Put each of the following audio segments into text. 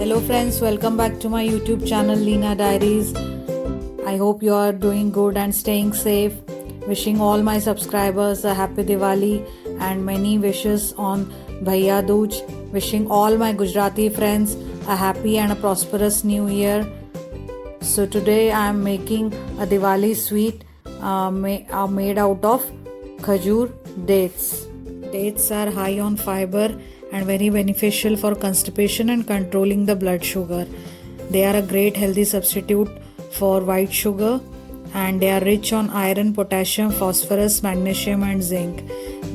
Hello friends, welcome back to my YouTube channel Leena Diaries. I hope you are doing good and staying safe. Wishing all my subscribers a happy Diwali and many wishes on Bhaiya Dooj. Wishing all my Gujarati friends a happy and a prosperous new year. So today I am making a Diwali sweet made out of khajur dates. Dates are high on fiber and very beneficial for constipation and controlling the blood sugar. They are a great healthy substitute for white sugar and they are rich on iron, potassium, phosphorus, magnesium and zinc.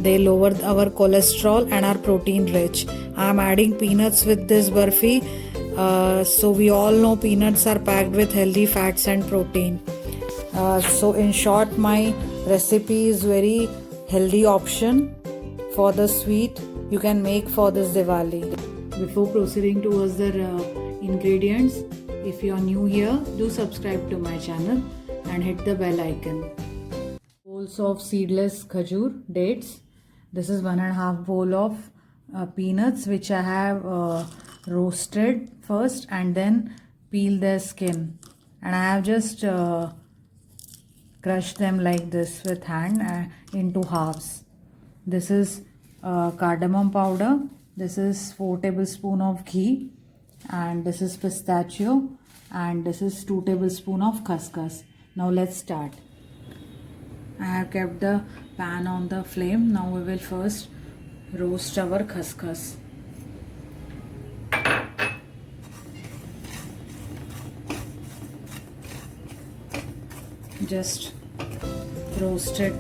They lower our cholesterol and are protein rich. I am adding peanuts with this burfi. So we all know peanuts are packed with healthy fats and protein. So in short, my recipe is very healthy option for the sweet you can make for this Diwali. Before proceeding towards the ingredients, if you are new here, do subscribe to my channel and hit the bell icon. Bowls of seedless khajur dates. This is 1.5 bowl of peanuts which I have roasted first and then peel their skin, and I have just crushed them like this with hand into halves. This is cardamom powder. This is 4 tablespoons of ghee, and this is pistachio, and this is 2 tablespoons of khaskhas. Now let's start. I have kept the pan on the flame. Now we will first roast our khaskhas. Just roast it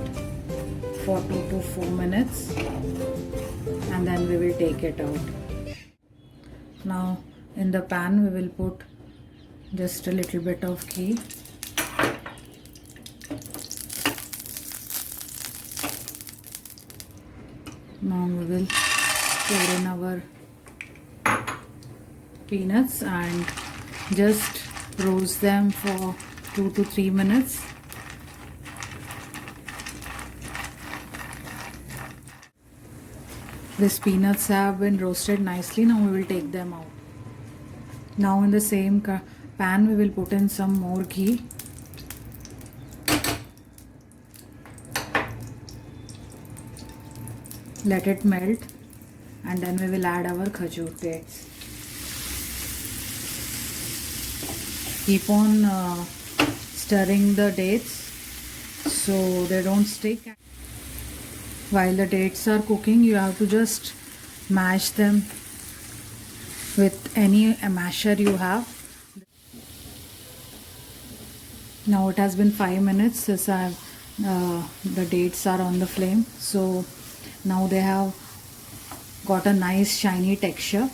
for 2 to 4 minutes and then we will take it out. Now in the pan we will put just a little bit of ghee. Now we will pour in our peanuts and just roast them for 2 to 3 minutes. These peanuts have been roasted nicely. Now we will take them out. Now in the same pan we will put in some more ghee. Let it melt and then we will add our khajur dates. Keep on stirring the dates so they don't stick. While the dates are cooking, you have to just mash them with any masher you have. Now it has been 5 minutes since the dates are on the flame. So now they have got a nice shiny texture.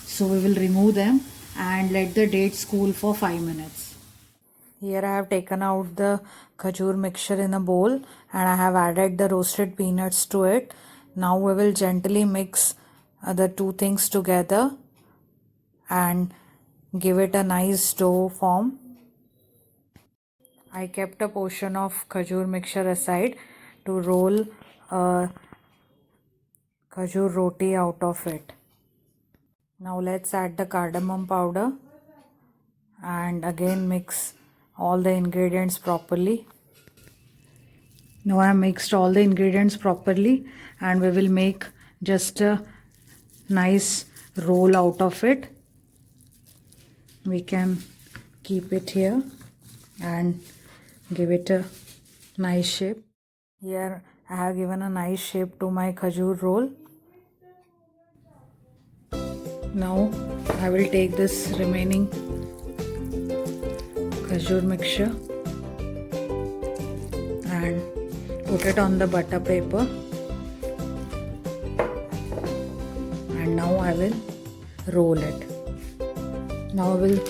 So we will remove them and let the dates cool for 5 minutes. Here I have taken out the khajur mixture in a bowl and I have added the roasted peanuts to it. Now we will gently mix the two things together and give it a nice dough form. I kept a portion of khajur mixture aside to roll a khajur roti out of it. Now let's add the cardamom powder and again mix all the ingredients properly. Now I have mixed all the ingredients properly and we will make just a nice roll out of it. We can keep it here and give it a nice shape. Here I have given a nice shape to my khajur roll. Now I will take this remaining khajur mixture and put it on the butter paper, and now I will roll it. Now I will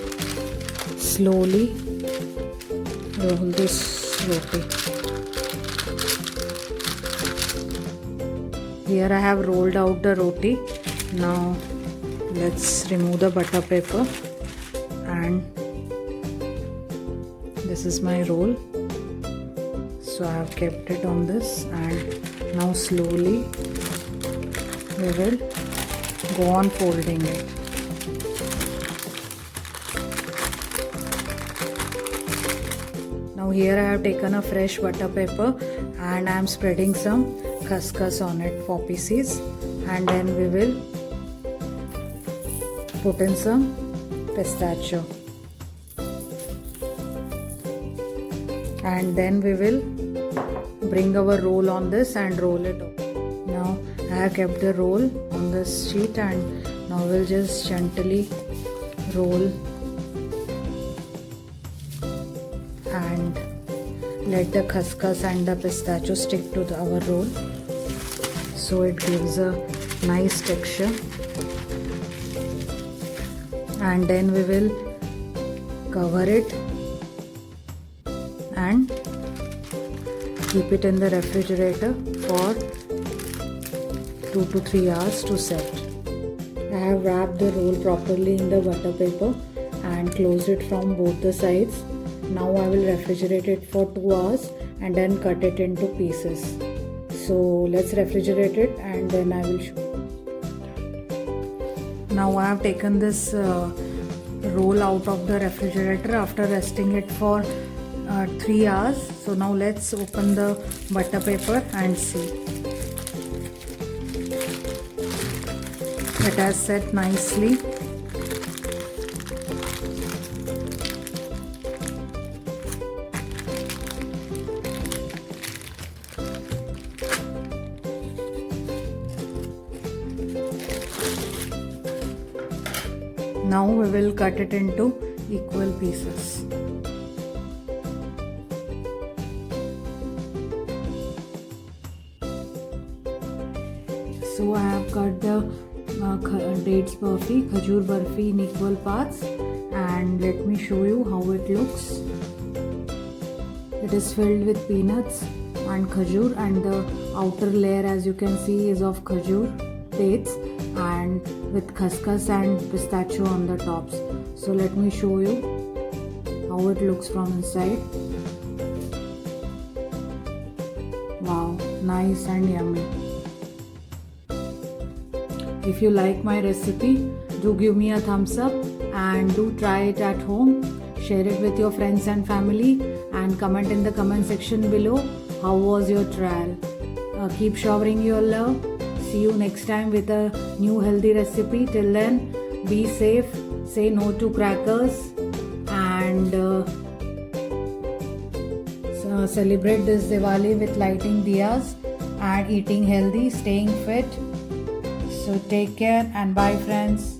slowly roll this roti. Here I have rolled out the roti. Now let's remove the butter paper, and this is my roll. So I have kept it on this, and now slowly we will go on folding it. here I have taken a fresh butter paper and I am spreading some khaskhas on it, 4 pieces, and then we will put in some pistachio, and then we will bring our roll on this and roll it over. Now I have kept the roll on this sheet, and now we'll just gently roll and let the khaskhas and the pistachio stick to our roll, so it gives a nice texture. And then we will cover it and keep it in the refrigerator for 2 to 3 hours to set. I have wrapped the roll properly in the butter paper and closed it from both the sides. Now I will refrigerate it for 2 hours and then cut it into pieces. So let's refrigerate it and then I will show. Now I have taken this roll out of the refrigerator after resting it for 3 hours. So now let's open the butter paper and see. It has set nicely. Now we will cut it into equal pieces. So I have cut the dates burfi, khajur burfi in equal parts, and let me show you how it looks. It is filled with peanuts and khajur, and the outer layer, as you can see, is of khajur dates and with khaskhas and pistachio on the tops. So let me show you how it looks from inside. Wow, nice and yummy. If you like my recipe, do give me a thumbs up and do try it at home. Share it with your friends and family and comment in the comment section below how was your trial. Keep showering your love. See you next time with a new healthy recipe. Till then, be safe, say no to crackers, and celebrate this Diwali with lighting diyas and eating healthy, staying fit. So take care and bye friends.